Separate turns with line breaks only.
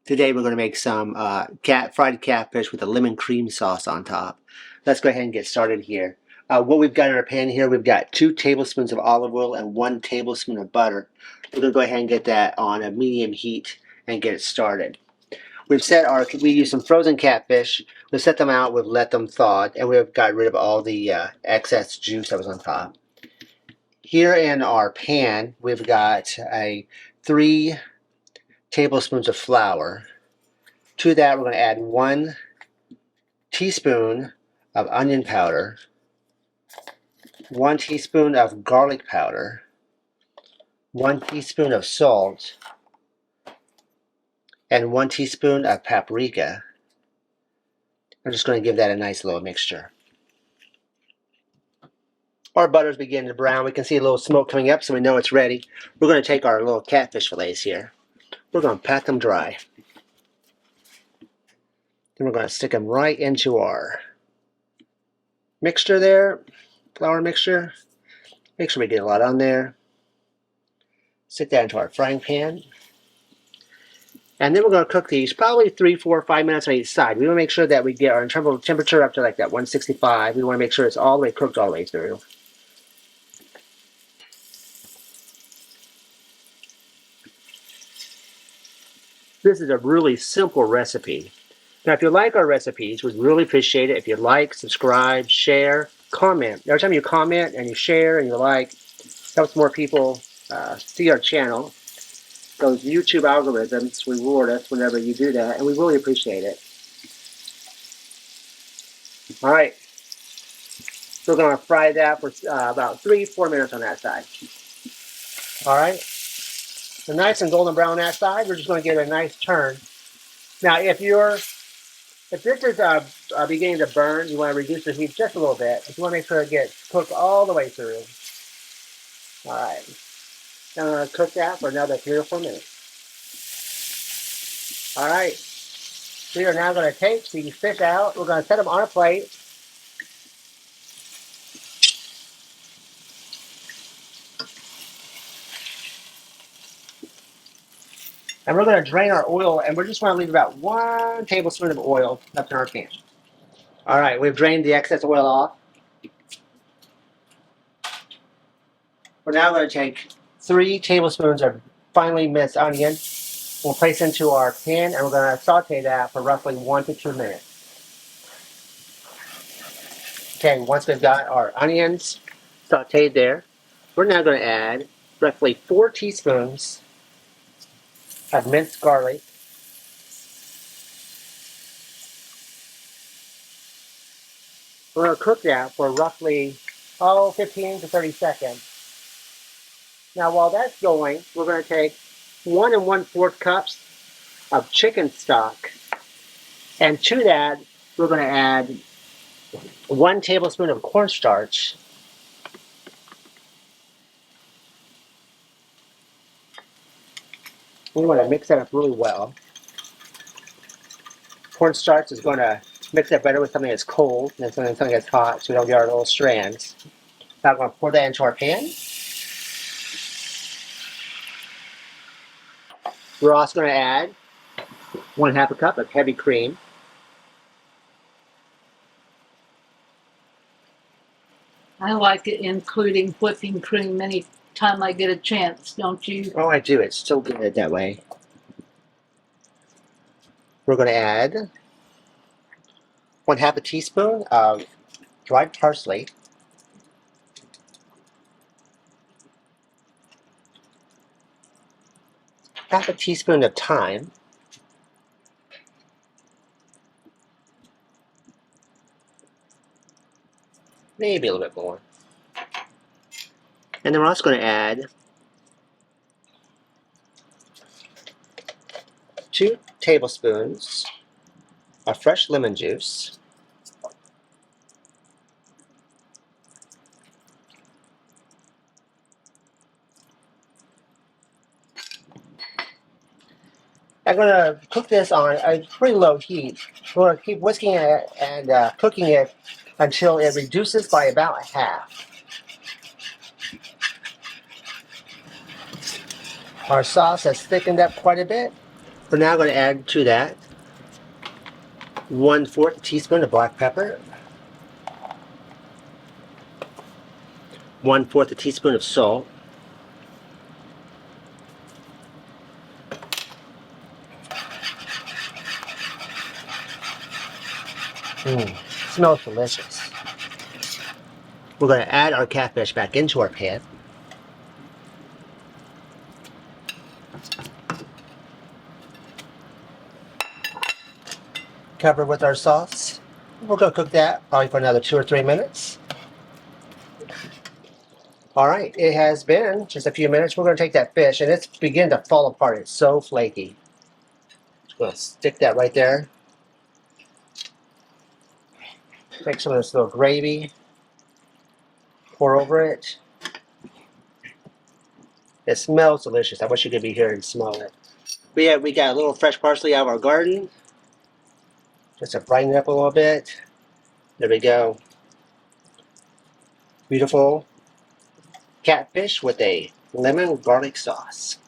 Today we're going to make some fried catfish with a lemon cream sauce on top. Let's go ahead and get started here. What we've got in our pan here, we've got 2 tablespoons of olive oil and 1 tablespoon of butter. We're going to go ahead and get that on a medium heat and get it started. We use some frozen catfish. We've set them out, we've let them thaw, and we've got rid of all the excess juice that was on top. Here in our pan, we've got 3 tablespoons of flour. To that, we're going to add 1 teaspoon of onion powder, 1 teaspoon of garlic powder, 1 teaspoon of salt, and 1 teaspoon of paprika. I'm just going to give that a nice little mixture. Our butter's beginning to brown. We can see a little smoke coming up, so we know it's ready. We're going to take our little catfish fillets here. We're going to pat them dry. Then we're going to stick them right into our mixture there, flour mixture. Make sure we get a lot on there. Stick that into our frying pan. And then we're going to cook these probably 3, 4, 5 minutes on each side. We want to make sure that we get our temperature up to like that 165. We want to make sure it's all the way cooked all the way through. This is a really simple recipe. Now, if you like our recipes, we'd really appreciate it if you like, subscribe, share, comment. Every time you comment and you share and you like, helps more people see our channel. Those YouTube algorithms reward us whenever you do that, and we really appreciate it. All right, so we're going to fry that for about 3, 4 minutes on that side. All right, so nice and golden brown on that side. We're just going to give it a nice turn. Now, if this is beginning to burn, you want to reduce the heat just a little bit. You want to make sure it gets cooked all the way through. All right. I'm going to cook that for another 3 or 4 minutes. All right. We are now going to take the fish out. We're going to set them on a plate. And we're going to drain our oil, and we're just going to leave about 1 tablespoon of oil left in our pan. All right, we've drained the excess oil off. We're now going to take 3 tablespoons of finely minced onion. We'll place into our pan, and we're going to saute that for roughly 1 to 2 minutes. Okay, once we've got our onions sauteed there, we're now going to add roughly 4 teaspoons of minced garlic. We're going to cook that for roughly 15 to 30 seconds. Now, while that's going, we're going to take 1 1/4 cups of chicken stock, and to that, we're going to add 1 tablespoon of cornstarch. We want to mix that up really well. Cornstarch is going to mix it better with something that's cold than something that's hot, so we don't get our little strands. Now I'm going to pour that into our pan. We're also going to add 1/2 cup of heavy cream.
I like it including whipping cream anytime I get a chance, don't you?
Oh, I do. It's so good that way. We're going to add 1/2 teaspoon of dried parsley. Half a teaspoon of thyme. Maybe a little bit more. And then we're also going to add 2 tablespoons of fresh lemon juice. I'm going to cook this on a pretty low heat. We're going to keep whisking it and cooking it until it reduces by about half. Our sauce has thickened up quite a bit. We're now going to add to that 1/4 teaspoon of black pepper, 1/4 teaspoon of salt, smells delicious. We're going to add our catfish back into our pan. Cover with our sauce. We're going to cook that probably for another 2 or 3 minutes. All right, it has been just a few minutes. We're going to take that fish, and it's beginning to fall apart. It's so flaky. Just going to stick that right there. Take some of this little gravy, pour over it. It smells delicious. I wish you could be here and smell it. We got a little fresh parsley out of our garden. Just to brighten it up a little bit. There we go. Beautiful catfish with a lemon garlic sauce.